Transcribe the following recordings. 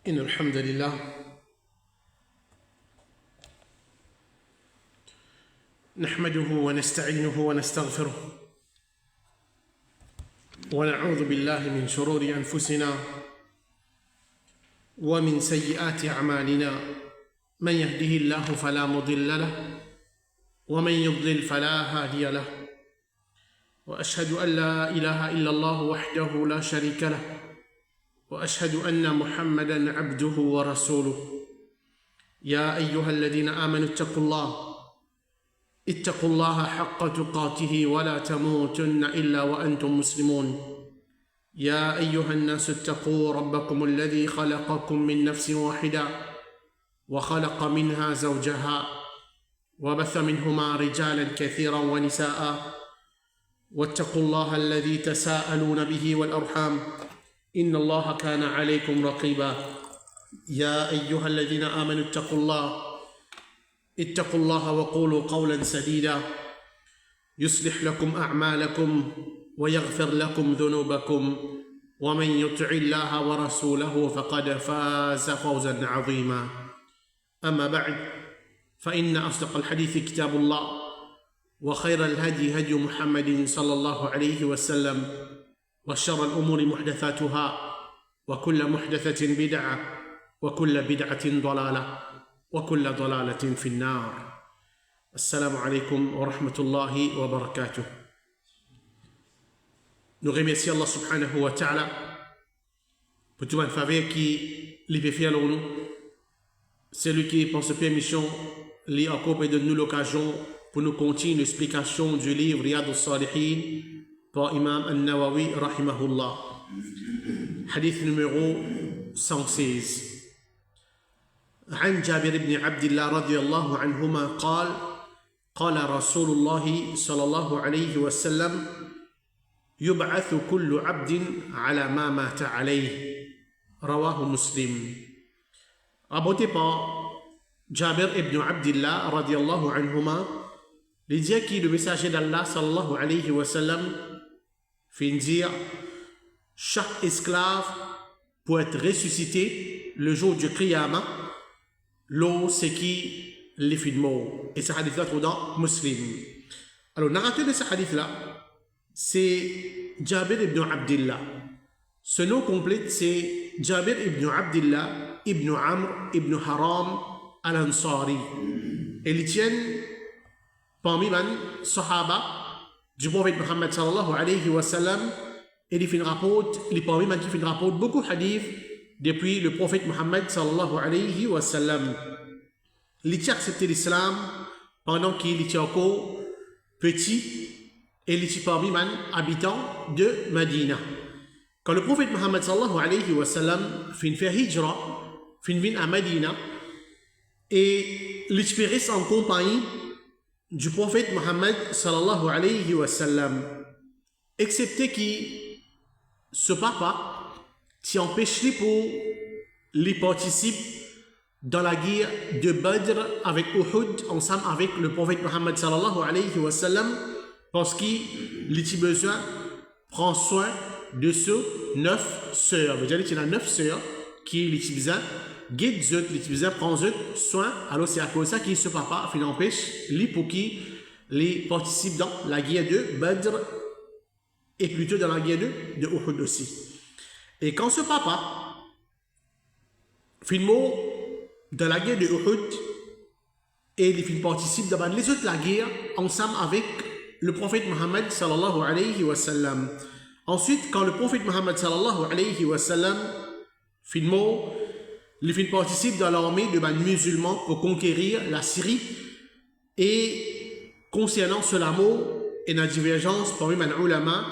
إن الحمد لله نحمده ونستعينه ونستغفره ونعوذ بالله من شرور أنفسنا ومن سيئات أعمالنا من يهده الله فلا مضل له ومن يضلل فلا هادي له وأشهد أن لا إله إلا الله وحده لا شريك له وأشهد أن محمدًا عبده ورسوله يا أيها الذين آمنوا اتقوا الله حق تقاته ولا تموتن إلا وأنتم مسلمون يا أيها الناس اتقوا ربكم الذي خلقكم من نفس واحدة وخلق منها زوجها وبث منهما رجالا كثيرا ونساء واتقوا الله الذي تساءلون به والأرحام إن الله كان عليكم رقيبا يا أيها الذين آمنوا اتقوا الله وقولوا قولا سديدا يصلح لكم أعمالكم ويغفر لكم ذنوبكم ومن يطع الله ورسوله فقد فاز فوزا عظيما أما بعد فإن أصدق الحديث كتاب الله وخير الهدي هدي محمد صلى الله عليه وسلم وشر الأمور محدثاتها وكل محدثة بدعة وكل بدعة ضلالة وكل ضلالة في النار السلام عليكم ورحمة الله وبركاته. Nous remercions Allah subhanahu wa ta'ala pour tout le faveur qui lui fait faire nous. C'est lui qui, pour cette permission, lui encore et donne nous l'occasion pour nous continuer l'explication du livre Riyad al-Salihin par Imam al-Nawawi rahimahullah. Hadith numéro 116. عن جابر بن عبد الله رضي الله عنهما قال رسول الله صلى الله عليه وسلم يبعث كل عبد على ما مات عليه رواه مسلم. Rapporté par Jabir ibn Abdillah radiallahu anhuma, il dit que le messager d'Allah sallallahu alayhi wa sallam fait dire chaque esclave peut être ressuscité le jour du Qiyamah, l'eau c'est qui les fit de mort. Et ce hadith là trouve dans Muslim. Alors, le narrateur de ce hadith là, c'est Jabir ibn Abdillah. Ce nom complet c'est Jabir ibn Abdillah ibn Amr ibn Haram al-Ansari. Et ils tiennent parmi les Sahaba du prophète Muhammad sallallahu alayhi wa sallam. Et il rapporte, il parmi les qui rapporte beaucoup de hadiths depuis le prophète Muhammad sallallahu alayhi wa sallam. Il a accepté l'islam pendant qu'il était encore petit et il était parmi les habitants de Medina. Quand le prophète Muhammad sallallahu alayhi wa sallam fait hijra, fait à Medina et il reste en compagnie du prophète Muhammad sallallahu alayhi wa sallam, excepté que ce papa qui empêche lui pour les participer dans la guerre de Badr avec Uhud ensemble avec le prophète Muhammad sallallahu alayhi wa sallam parce qu'il a besoin prend soin de ces 9 sœurs. Vous dire qu'il y a 9 sœurs qui ont besoin guide eux, ils besoin prendre soin. Alors c'est à cause de ça qu'il ce papa fait empêche lui pour qu'il les participe dans la guerre de Badr et plutôt dans la guerre de Uhud aussi. Et quand ce papa fait mot dans la guerre de Uhud et il participe dans les autres la guerre ensemble avec le prophète Muhammad sallallahu alayhi wa sallam. Ensuite, quand le prophète Muhammad sallallahu alayhi wa sallam fait mot, il participe dans l'armée de musulmans pour conquérir la Syrie. Et concernant cela mot, il y a une divergence parmi les ulama.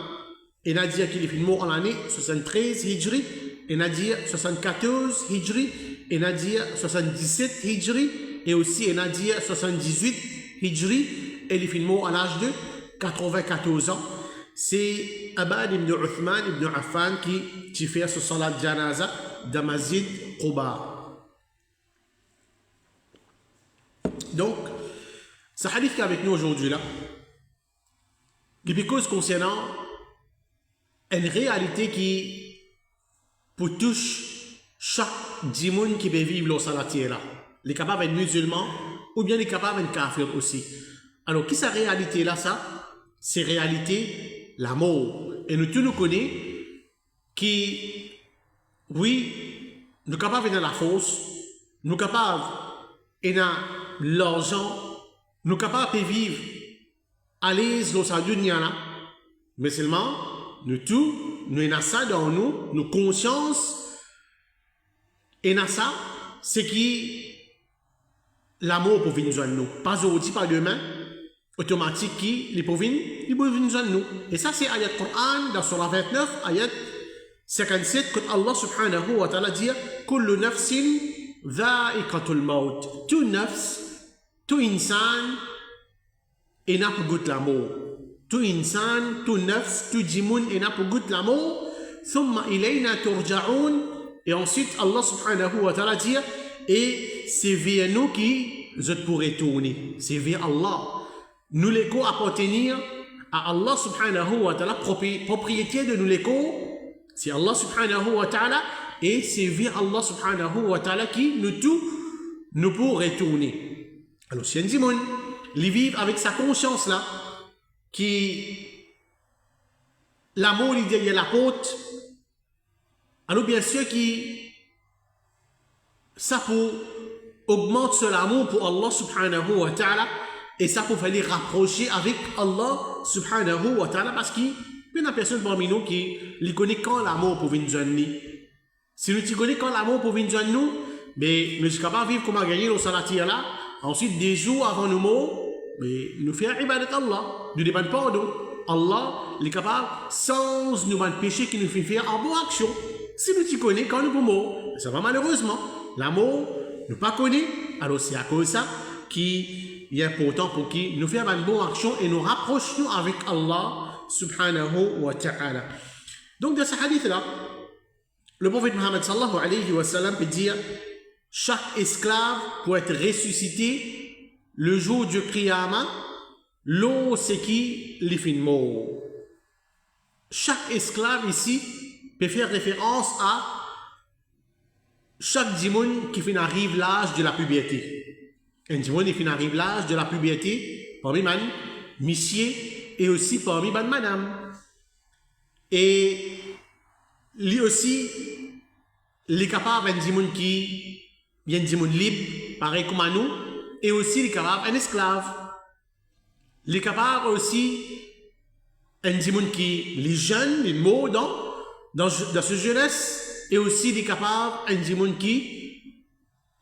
Il y a dit qu'il est mort en l'année 73 Hijri, il y a dit 74 Hijri, il y a dit 77 Hijri, et aussi il y a dit 78 Hijri, et il est mort à l'âge de 94 ans. C'est Abad ibn Uthman ibn Affan qui fait ce salat janaza de Masjid Quba. Donc, ce hadith qui est avec nous aujourd'hui là, les causes concernant une réalité qui pour touche chaque du monde qui peut vivre sur la terre là. Les capables d'être musulmans ou bien les capables d'être kafirs aussi. Alors, qui est cette réalité là ça? C'est réalité l'amour. Et nous tous nous connaissons qui, oui, nous capables dans la force, nous capables dans l'argent, nous capables de vivre à l'aise dans sa dunya là, mais seulement nous tous, nous avons ça dans nous, nos consciences, et dans ça, c'est qui l'amour pour venir nous nous. Pas aujourd'hui, pas demain, automatique qui les pour venir nous. Et ça c'est ayat Coran dans surah 29, ayat 57, quand Allah subhanahu wa ta'ala dit kullu nafsin dha'iqatul maut. Tout nafs, tout insan, et n'a pas goût l'amour. Tout insan, tout nafs, tout jimoun, et n'a pas goût l'amour. Thumma ilayna turja'un. Et ensuite Allah subhanahu wa ta'ala dit et c'est vers nous qui je pourrais tourner. C'est vers Allah. Nous les co appartenir à Allah subhanahu wa ta'ala, propriété de nous les co. C'est Allah subhanahu wa ta'ala et c'est vers Allah subhanahu wa ta'ala qui nous tout nous pour retourner. Alors si un dimon, il vit avec sa conscience là, qui l'amour il dit la porte, alors bien sûr qui ça pour augmenter ce l'amour pour Allah subhanahu wa ta'ala et ça pour faire les rapprocher avec Allah subhanahu wa ta'ala parce qu'il y a une personne parmi nous qui connaît quand l'amour pour venir nous. Si nous connaissons quand l'amour pour venir nous, mais nous sommes capables de vivre comme à gagner nos salatiers là, ensuite des jours avant nos mots, mais nous faisons ibadat Allah, nous ne dépendons pas d'eux. Allah est capable sans nous péché qui nous fait faire en bonne action. Si nous connaissons quand nous pouvons, ça va malheureusement. L'amour, nous ne pas connaît, alors c'est à cause de ça qui est important pour qui nous faisons une bonne action et nous rapprochons avec Allah subhanahu wa ta'ala. Donc dans ce hadith là, le prophète Muhammad sallallahu alayhi wa sallam peut dire chaque esclave peut être ressuscité le jour du Qiyamah, l'eau c'est qui les fins mort. Chaque esclave ici peut faire référence à chaque dimon qui finit arrive l'âge de la puberté. Un dimon qui finit arrive l'âge de la puberté parmi man, monsieur et aussi parmi man madame. Et lui aussi, les capables un dimon qui vient un dimon libre, pareil comme à nous, et aussi les capables un esclave. Les capables aussi un dimon qui les jeunes, les mots dans ce jeunesse. Et aussi des capables, un dimon qui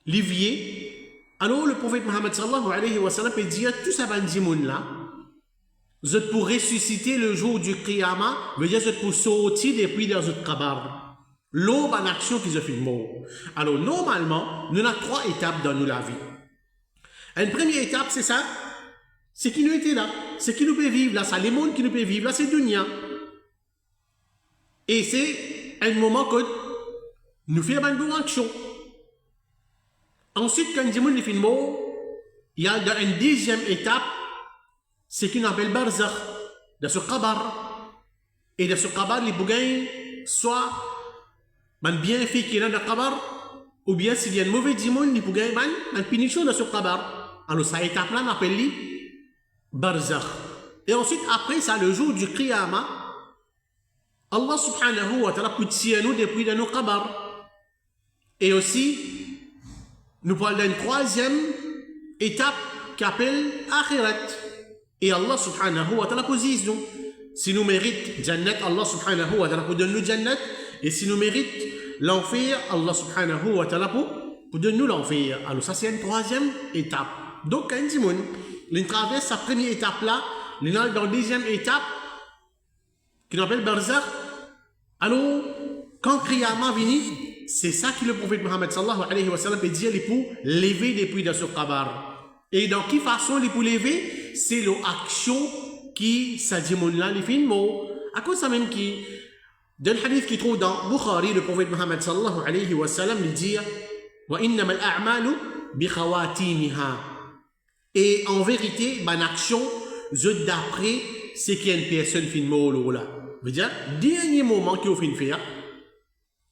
livier. Alors le prophète Muhammad sallallahu alayhi wa sallam peut dire tout ça un dimon là. Vous êtes pour ressusciter le jour du Qiyamah, veut dire vous êtes pour sortir depuis dans votre kabar. L'eau en action qui se fait mort. Alors normalement, nous avons 3 étapes dans la vie. Une première étape c'est ça, c'est qui nous était là, c'est qui nous peut vivre là, ça les mondes qui nous peut vivre là, c'est dunya. Et c'est un moment que nous faisons une bonne action. Ensuite, quand nous faisons mort, il y a une deuxième étape, c'est qu'on appelle barzakh, dans ce kabar. Et dans ce kabar, les bougains, soit un bienfait qui est dans le kabar, ou bien s'il y a un mauvais dimon, les bougains, une punition dans ce kabar. Alors, cette étape-là, on appelle barzakh. Et ensuite, après ça, le jour du Qiyamah, Allah subhanahu wa ta'ala peut tirer nous depuis dans nos kabar. Et aussi, nous parlons d'une troisième étape qui s'appelle Akhirat. Et Allah subhanahu wa ta'ala pose nous. Si nous méritons Jannat, Allah subhanahu wa ta'ala pour donner nous Jannat. Et si nous méritons l'enfer, Allah subhanahu wa ta'ala pour donner nous l'enfer. Alors ça c'est une troisième étape. Donc quand on traverse sa première étape là, on est dans la deuxième étape, qui nous appelle Barzakh. Alors, quand Qiyamah vient, c'est ça que le prophète Muhammad sallallahu alayhi wa sallam peut dire les pour lever depuis dans ce kabar. Et dans quelle façon les pour lever? C'est l'action qui s'adimone là, les films. À cause ça même qui, dans le hadith qui trouve dans Bukhari, le prophète Muhammad sallallahu alayhi wa sallam il dit wa innama al-a'malu bi khawatimiha. Et en vérité, ben action, d'après, c'est qu'il y a une personne film là. Veut dire, dernier moment qu'il a fait faire,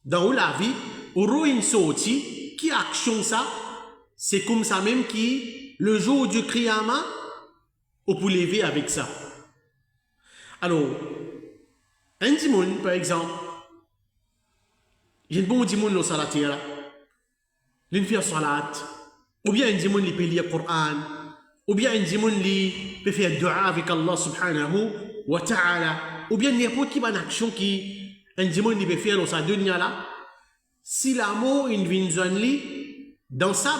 dans la vie, Oro in sorti, qui action ça, c'est comme ça même qui, le jour du Kriyama, on peut lever avec ça. Alors, un dimoun, par exemple, il y a un bon dimoun au salat, il fait salat, ou bien un dimoun qui peut lire le Coran, ou bien un dimoun qui peut faire dua avec Allah subhanahu wa ta'ala, ou bien n'importe quelle action qui un dimoun qui peut faire dans sa dunya là, si l'amour il vient dans sa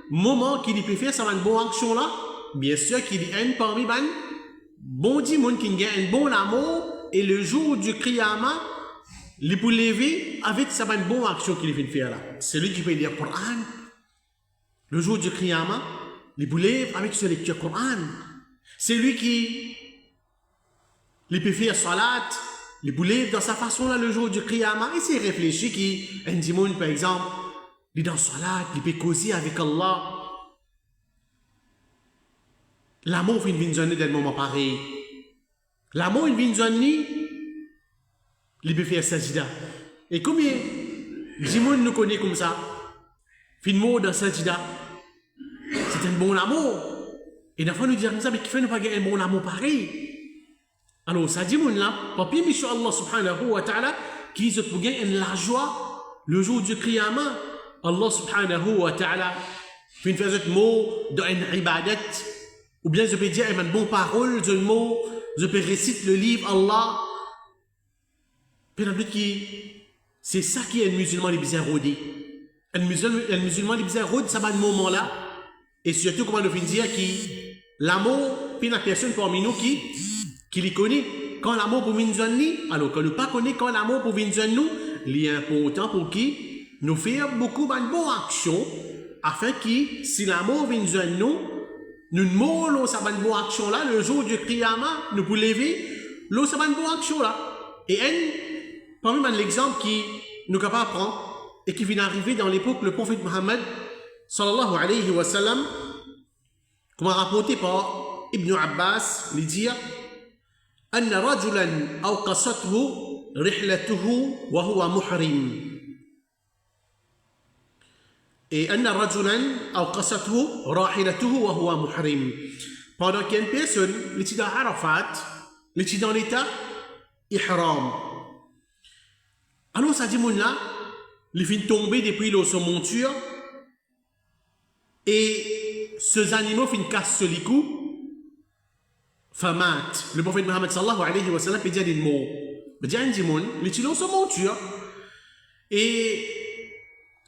moment qu'il peut faire sa bonne action là, bien sûr qu'il y a un parmi bon dimoun qui a un bon amour et le jour du Kriyama, il peut lever avec sa bonne action qu'il vient faire là. C'est lui qui peut lire le Coran. Le jour du Kriyama, il peut lever avec sa lecture Coran. C'est lui qui peut faire salat, il peut lever dans sa façon là le jour du Kriyama. Et c'est réfléchi qu'un dimoun par exemple, il est dans salat, il peut causer avec Allah. L'amour vient donner dans le moment pareil. L'amour vient donner, il peut faire sajida. Et combien de nous connaît comme ça? Finalement, dans sajida, c'est un bon amour. Et la fois nous dire comme ça, mais qui fait ne pas gagner un bon amour pareil? Alors, ça dit, là, papier, monsieur Allah subhanahu wa ta'ala, qui se peut gagner la joie le jour du Kriyama. Allah subhanahu wa ta'ala, fait faire ce mot dans une ibadat, ou bien je peux dire une bonne parole, un mot, je peux réciter le livre Allah. C'est ça qui est un musulman les bizarres rodés. Un musulman les bizarres rodés, ça va un moment là. Et surtout, comment nous finit dire que l'amour, puis la personne parmi nous qui les connaît. Quand l'amour pour Vinzani, alors quand nous ne pas connaît quand l'amour pour Vinzani, il est important pour qui nous faire beaucoup de bonnes actions afin que si l'amour Vinzani, nous moulons sa bonne action là, le jour du Kriyama, nous pouvons lever, l'eau sa bonne action là. Et parmi l'exemple qui nous capable prendre et qui vient d'arriver dans l'époque le prophète Mohammed sallallahu alayhi wa sallam, comme rapporté par Ibn Abbas, il dit أن رجلا أوقصته رحلته وهو محرم. Et أن رجلا أوقصته راحلته وهو محرم. Pendant qu'une personne, il est dans Arafat, il est dans l'état ihram. Alors ça dit mon là, il finit tomber depuis son monture et ces animaux finissent casser les coups. Famat. Le prophète Mohammed sallallahu alayhi wa sallam peut dire des mots. Il dit à un démon, il est dans son monture. Et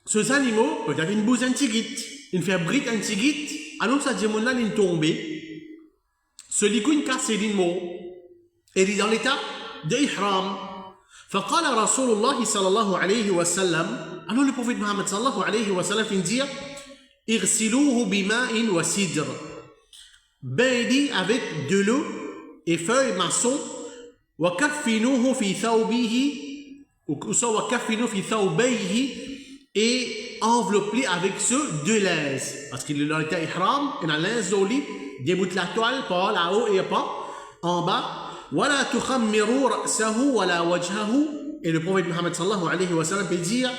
ces animaux, peut-être une bouse antigite, une fait brique antigite, alors ça démon là, il est tombé. Celui qui a cassé des mots, et il est dans l'état d'ihram. فقال رسول الله صلى الله عليه وسلم, alors le prophète Mohammed sallallahu alayhi wa sallam finit dire, اغسلوه بماء وسدر. Baidi avec de l'eau et feuilles maçons, وكفنوه في ثوبه وكفنوه في ثوبيه et enveloppé avec ceux de l'aise. Parce qu'il est dans l'état ihram, et dans l'aise au lit, déboute la toile par là-haut et pas en bas. ولا تخمروا رأسه ولا وجهه. Et le prophète Mohammed sallallahu alayhi wa sallam peut dire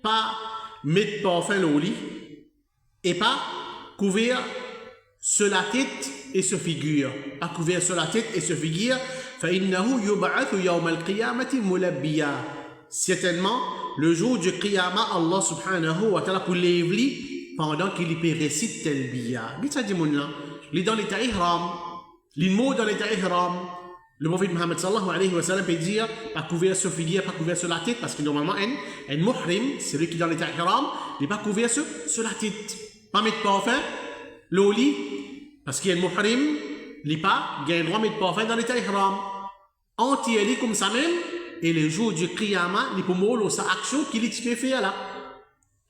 pas mettre parfum au lit et pas couvrir sur la tête et se figure. Pas couvert sur la tête et se figure. فإنه يبعث يوم القيامة ملبيا. Certainement, le jour du Qiyama, Allah subhanahu wa ta'ala pour l'évli pendant qu'il peut réciter Talbiya. Qu'est-ce que ça dit mon là? Il est dans l'état ihram. Les mots dans l'état ihram. Le prophète Mohammed sallallahu alayhi wa sallam peut dire pas couvert sur figure, pas couvert sur la tête, parce que normalement, un muhrim, celui qui est dans l'état ihram, il n'est pas couvert sur la tête. Pas mettre parfum, l'eau lit, parce qu'il y a un muhrim, il n'est pas, il a le droit de mettre parfum dans l'état ihram. Entier comme ça même, et le jour du Qiyama, il peut mourir sa action qu'il peut faire là.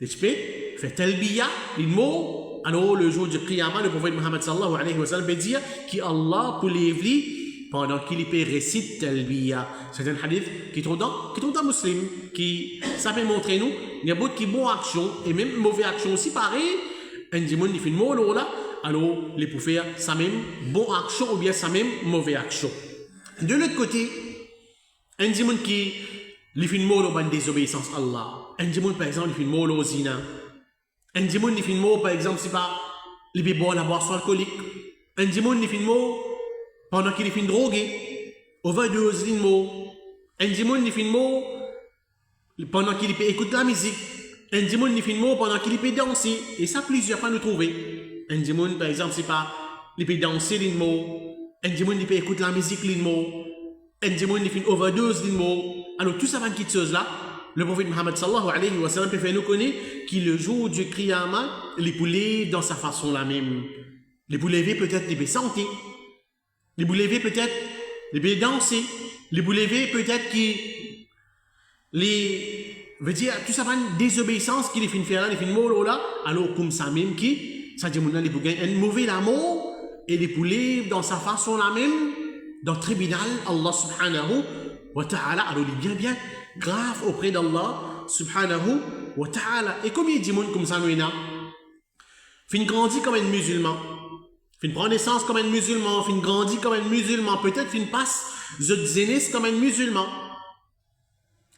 Il peut faire talbiya, il mourt. Alors le jour du Qiyama, le prophète Mohammed sallallahu alayhi wa sallam peut dire qu'Allah peut l'évli pendant qu'il peut réciter talbiya. C'est un hadith qui est dans muslim, qui ça peut montrer nous, il y a beaucoup de bonnes actions, et même mauvaises actions aussi, pareil. Un démon il fait une mot là, alors il peut faire sa même bonne action ou bien sa même mauvaise action. De l'autre côté, un démon qui les films au ban désobéissance à Allah. Un dimanche, par exemple, les films au zina. Un dimanche, les films par exemple, c'est pas les bébés la boisson alcoolique. Un dimanche, les films pendant qu'il est fin drogué. Overdose, les mots. Un dimanche, les films pendant qu'il écoute la musique. Un dimanche, les films pendant qu'il peut danser. Et ça, plusieurs fois, nous trouver. Un dimanche, par exemple, c'est pas il peut danser, les mots. Un dimanche, il peut écouter la musique, les mots. Un dimanche, il fait une overdose, les mots. Alors, tout ça va quitter cela. Le prophète Muhammad sallallahu alayhi wa sallam peut faire nous connaître qu'il le jour du Qiyamah, les poulets dans sa façon la même. Les poulets peut-être les santé. Les poulets peut-être les danser. Les poulets peut-être qui les veut dire tout ça va une désobéissance qui les fait faire là, les fait molo là. Alors comme ça même qui ça dit mon les poulets un mauvais amour et les poulets dans sa façon la même dans le tribunal Allah subhanahu wa ta'ala. Alors il est bien grave auprès d'Allah subhanahu wa ta'ala. Et combien de monde comme ça nous a fin grandi comme un musulman, fin prend naissance comme un musulman, fin grandi comme un musulman, peut-être fin passe zot zénis comme un musulman.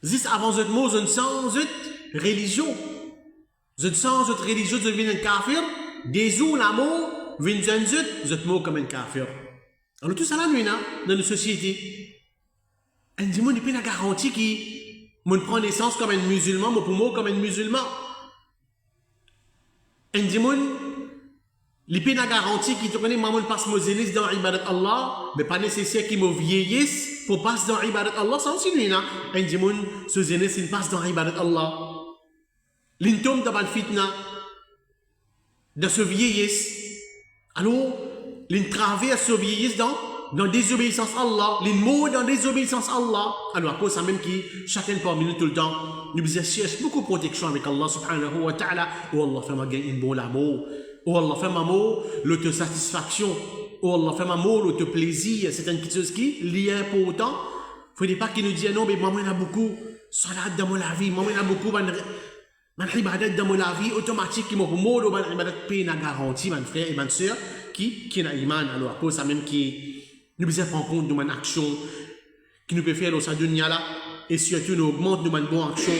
Zis avant zot mot zot sans zot religion, zot sans zot religion zot vin un kafir, des ou l'amour vin zot mot comme un kafir. Alors tout ça là nous dans nos sociétés. Un dimanche n'est pas la garantie qui mon prend naissance comme un musulman, mon poumon comme un musulman. Un dimanche, les pas la garantie qui te connaît, maman passe mon zélis dans l'ibadat Allah, mais pas nécessaire qu'il me vieillisse pour passer dans l'ibadat Allah, ça aussi nous un dimanche, ce zélis il passe dans l'ibadat Allah. L'intom dans le fitna, de se vieillisse. Alors, l'intraverse se vieillisse dans désobéissance à Allah, les mots dans désobéissance à Allah. Alors, à cause ça même qui, chacun parmi nous tout le temps, nous cherche beaucoup de protection avec Allah subhanahu wa ta'ala. Oh Allah, fais-moi gagner un bon amour. Oh Allah, fais-moi amour, l'autosatisfaction. Oh Allah, fais-moi amour, l'autoplaisir. C'est une chose qui est important. Il ne faut pas qu'il nous dise non, mais maman, il a beaucoup salat dans mon vie, maman, il a beaucoup de ibadat dans mon vie, automatique, qui m'a pour moi, de ibadat paye la garantie, mon frère et ma soeur, qui n'a iman. Alors, à cause ça même qui, nous devons prendre compte de mon action qui nous peut faire dans sa dunya là et surtout nous augmente de mon bonne action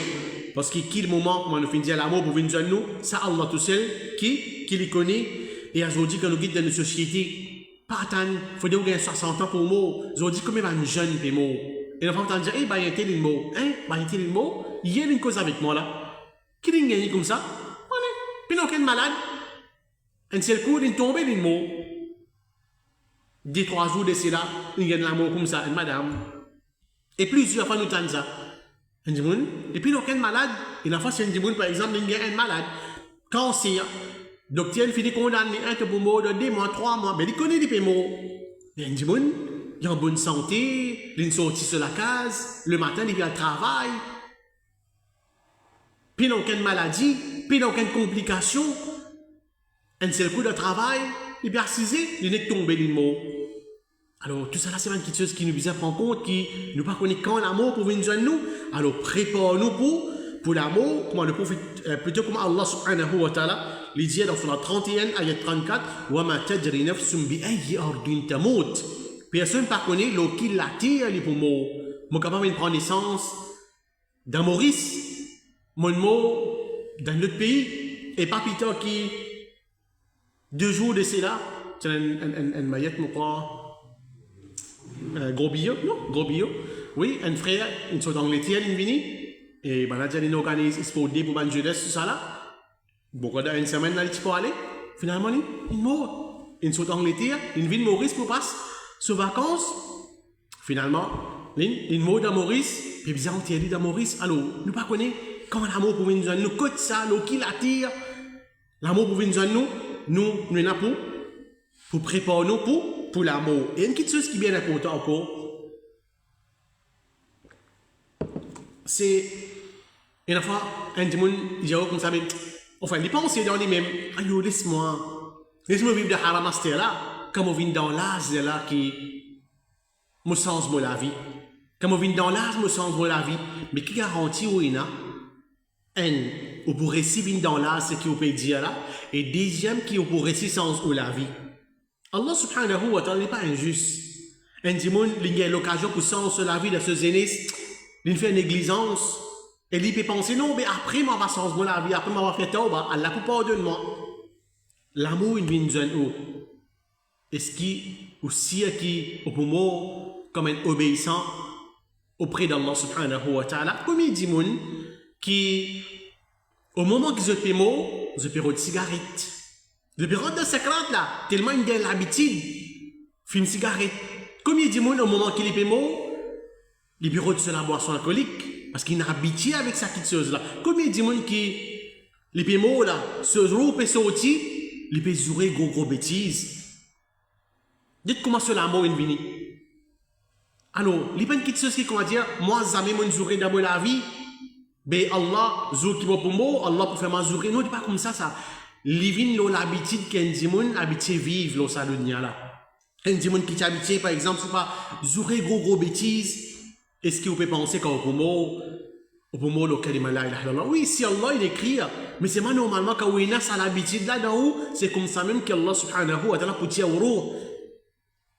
parce que quel moment comment nous finissons l'amour pour venir nous ça Allah tout seul qui les connaît et aujourd'hui quand nous guide dans nos sociétés pas attendre faut dire 60 ans pour moi aujourd'hui comme un jeune pour moi et l'enfant t'en dire eh bah il y a tel mot il y a une cause avec moi là qui est gagné comme ça puis non aucun malade un seul coup il tombe il mot des 3 jours de cela, il y a de l'amour comme ça, une madame. Et plusieurs fois nous tentons ça. Et puis, aucun malade, et la fois, c'est un par exemple, il y a un malade, cancer, docteur, il finit condamné, un pour mort de 2 mois, 3 mois, mais il connaît des paiements. Il y a il est en bonne santé, il est sorti sur la case, le matin, il vient au travail. Puis, il n'y a aucune maladie, puis, il n'y a aucune complication. Un seul coup de travail, il est assisé, il est tombé les mots. Alors, tout ça là, c'est une chose qui nous vise à prendre compte, qui nous pas connaît quand l'amour pour venir à nous. Alors, prépare-nous pour l'amour, comment le prophète, plutôt comme Allah subhanahu wa ta'ala, il dit dans son 31, ayat 34, wa ma tadri nafsum bi ayyi ardin tamut. Personne ne connaît l'eau qui l'attire les poumons. Mon capable de prendre naissance dans Maurice, mon mot dans notre pays, et pas plutôt qui 2 jours de cela, c'est un maillette, mon crois. Gros bio, non? Gros bio. Oui, un frère, une sorte d'Angleterre, il vient. Et ben là, il organise, il se faut pour ban jeunesse, tout ça là. Beaucoup d'une semaine, là, il peut aller. Finalement, il mort. Une sorte d'Angleterre, il vient de Maurice pour passer ses vacances. Finalement, il mort dans Maurice. Puis bizarre, on est dans Maurice. Alors, nous pas connaît quand l'amour pour venir nous côte ça, l'eau qui l'attire. L'amour pour venir nous sommes là pour préparer nous pour l'amour. Et une petite chose qui est bien importante encore, c'est une fois, un démon, il dit comme ça, mais enfin, les pensées dans les mêmes, aïe, laisse-moi vivre de Haramaster là, comme on vient dans l'âge là qui me sens de la vie. Comme on vient dans l'âge, me sens de la vie. Mais qui garantit où il y a ou pour réciter dans l'âge, ce qui peut dire là, et deuxième qui pour réciter sans ou la vie. Allah subhanahu wa ta'ala n'est pas injuste. Un démon, il y a l'occasion pour sens la vie de ce zénis, il fait une négligence, et il peut penser, non, mais après, moi, va changer la vie, après, moi, va faire tauba, Allah peut pardonner-moi. L'amour, il vient de zone où? Est-ce qu'il, aussi, qui, au moment, comme un obéissant, auprès d'Allah subhanahu wa ta'ala, comme il dit, qui, au moment qu'ils ont fait mot, ils ont fait de cigarette. Le période de secrète là, tellement il a l'habitude, fume cigarette. Comme il dit, au moment qu'il est fait mot, les bureaux de la boisson alcoolique, parce qu'il est habitué avec sa petite chose là. Comme il dit, qui, les paiements là, ce jour, et sorti, les peut jouer gros bêtises. Dites comment cela mot est venu. Alors, les petites choses qui comment dire, moi, jamais mon jouer d'abord la vie, ben Allah, zou qui va pour moi, Allah pour faire ma jouer. Non, c'est pas comme ça, ça. Livin lo l'habitude qu'un dimon habitué vivre lo sa dunya là. Un dimon qui t'habitué par exemple c'est pas jouer gros bêtises. Est-ce que vous pouvez penser qu'au poumon le kalima la ilaha illallah? Oui, si Allah il écrit, mais c'est pas normalement quand on a ça l'habitude là dans où c'est comme ça même qu'Allah subhanahu wa ta'ala pour tirer au roux.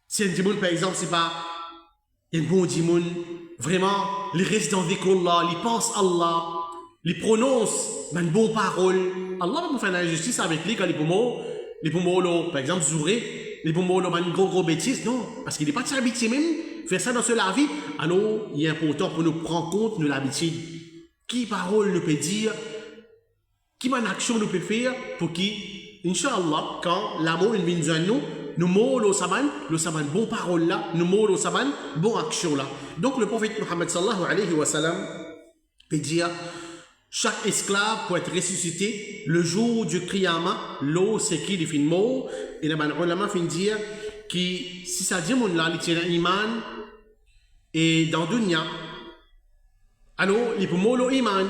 Si un dimon par exemple c'est pas un bon dimon vraiment il reste dans dhikrullah, il pense Allah, il prononce une bonne parole. Allah va faire la justice avec lui quand les poumons, par exemple, zouré, les poumons, une gros bêtise, non, parce qu'il n'est pas habitué même, faire ça dans la vie, alors il est important pour nous prendre compte de l'habitude. Qui parole nous peut dire, qui action nous peut faire, pour qui, Inch'Allah, quand l'amour vient de nous mots le saban bon parole là, nous mots le saban bon action là. Donc le prophète Muhammad sallallahu alayhi wa sallam peut dire, chaque esclave peut être ressuscité le jour du Qiyamah, l'eau c'est qui les fin mots, et les ulama fin dire que si ça dit mon là, il tient iman et dans dunya, alors il peut mouler iman,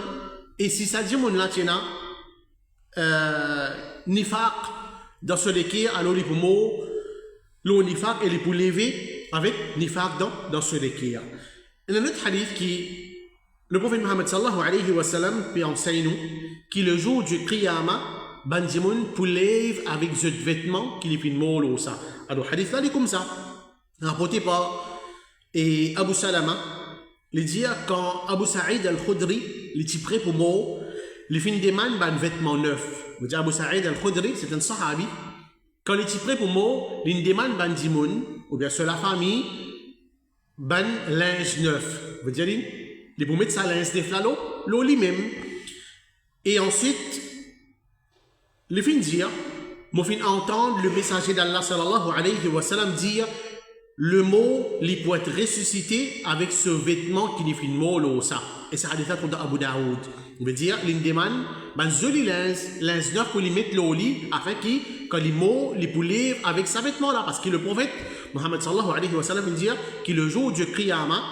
et si ça dit mon là tient nifaq dans ce dékir, alors il peut mouler le nifaq et il peut lever avec nifaq dans ce dékir. Il y a un autre hadith qui le prophète Muhammad sallallahu alayhi wa sallam peut enseigner nous que le jour du Qiyamah, Bandimoun pour lève avec ce vêtement qui est fait de ça. Alors, hadith là, il est comme ça. Rapporté par Abu Salama, il dit quand Abu Sa'id al-Khudri, il est prêt pour mort, il fait une demande d'un vêtement neuf. Vous dites Abu Sa'id al-Khudri, c'est un sahabi. Quand il est prêt pour mort, il demande Bandimoun, ou bien sur la famille, ban linge neuf. Vous dites il pour mettre ça à l'instant l'eau lui-même. Et ensuite, le fin dire, moi fin entendre le messager d'Allah sallallahu alayhi wa sallam dire le mot, il peut être ressuscité avec ce vêtement qui est fin mot l'eau ça. Et c'est hadith pour Abu Daoud. Il veut dire, il demande, ben joli linge neuf pour lui mettre l'eau lit, afin qu'il, quand les mots, les pour lire avec ce vêtement là. Parce que le prophète, Muhammad sallallahu alayhi wa sallam, il dit que le jour du Qiyamah,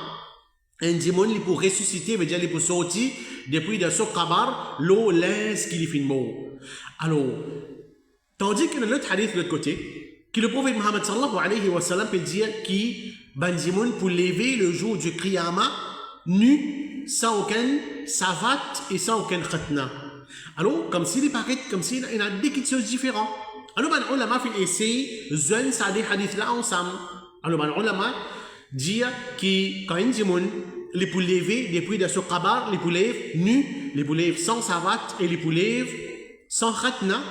un démon il pour ressusciter, veut dire il pour sortir depuis de ce kabar, l'eau linge qui est fin mot. Alors, tandis que dans l'autre hadith de l'autre côté, que le prophète Muhammad sallallahu alayhi wa sallam peut dire qu'il ben démon pour lever le jour du Qiyamah nu, sans aucun savat et sans aucun khatna. Alors, comme s'il est pareil, comme s'il y a des choses différentes. Alors, ben ulama fait essayer de ça des hadiths là ensemble. Alors, ben ulama dire que quand un démon les pour lever depuis de ce kabar, les pour lever nu, les pour lever sans savat et les pour lever sans khatna,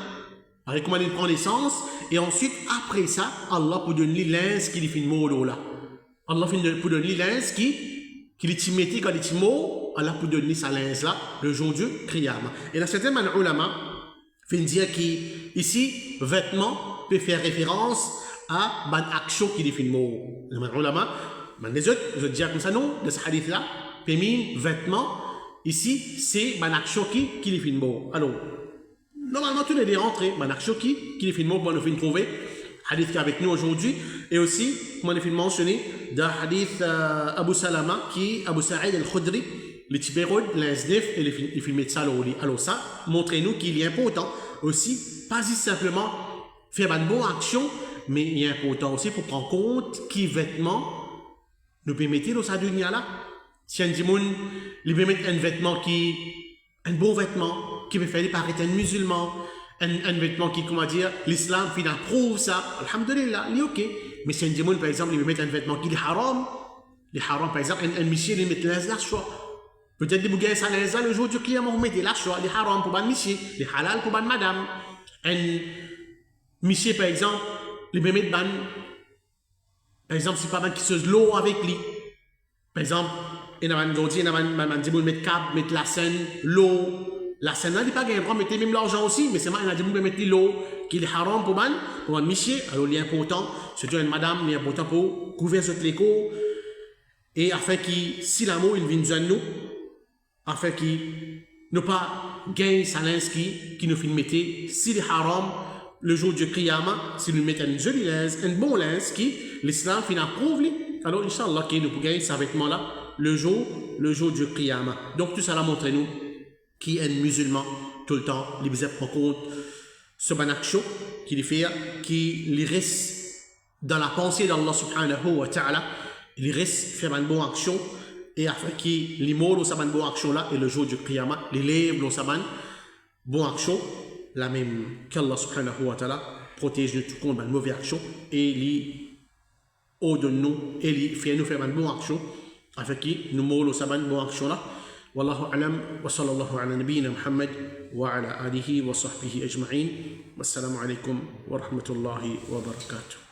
avec comment il prend l'essence, et ensuite après ça, Allah pour donner l'ins qui lui fait mot là. Allah pour donner l'ins qui les timeti quand les timo, Allah pour donner sa l'ins là le jour du Qiyamah. Et dans certains ulama fin dire que ici vêtement peut faire référence à ban action qui définit mot. Les ulama, les autres, je dis comme ça non, de ce hadith là, pémine, vêtements, ici c'est ban action qui définit mot. Alors, normalement tous les deux rentrés, ban action qui définit mot, on nous trouver hadith qui est avec nous aujourd'hui, et aussi, comme on a fait mentionner, d'un hadith Abu Salama qui Abu Sa'id al-Khudri, les tibérod, l'insnef et les films de salori. Alors ça, montrez-nous qu'il est important aussi, pas simplement faire une bonne action, mais il est important aussi pour prendre compte qui vêtements nous permettent dans sa dunya là. Si un dimoun, il peut mettre un vêtement un bon vêtement, qui peut faire paraître un musulman, un vêtement qui, comment dire, l'islam approuve ça, alhamdulillah, il est ok. Mais si un dimoun, par exemple, il peut mettre un vêtement qui est haram, les haram. Par exemple, un monsieur, il met la choix. Peut-être des bougains, ça les a le jour du client, on met la choix, les haram pour ban monsieur, les halal pour ban madame. Un monsieur, par exemple, les met ban. Par exemple, si pas ban qui se l'eau avec lui. Par exemple, il y a un dit, il y a un dit, mettre cap, mettre la scène, l'eau. La scène là, il n'y a pas de problème, mettez même l'argent aussi, mais c'est moi, il a dit, vous mettez l'eau, qui est haram pour un monsieur, alors il est important, surtout une madame, il est important pour couvrir ce l'écho, et afin que, si l'amour, il vient de nous, afin qu'il ne pas gagner sa linge qui nous fait mettre, si les haram, le jour du Qiyamah, si nous mettons une jolie linge, un bon linge qui, l'islam finit approuve, alors, Inch'Allah, nous pouvons gagner ce vêtement-là, le jour du Qiyamah. Donc, tout ça là montre nous qui est un musulman tout le temps, il besoin prendre compte ce bon action qu'il fait, qu'il reste dans la pensée d'Allah subhanahu wa ta'ala, il reste faire une bonne action et afin qu'il les mots dans sa bonne action là et le jour du Qiyamah, les lèvres dans sa bonne action, la même qu'Allah subhanahu wa ta'ala protège nous tout contre une mauvaise action et les haut de nous et les fait nous faire une bonne action afin qu'il nous mots dans sa bonne action là. والله أعلم وصلى الله على نبينا محمد وعلى آله وصحبه أجمعين والسلام عليكم ورحمة الله وبركاته.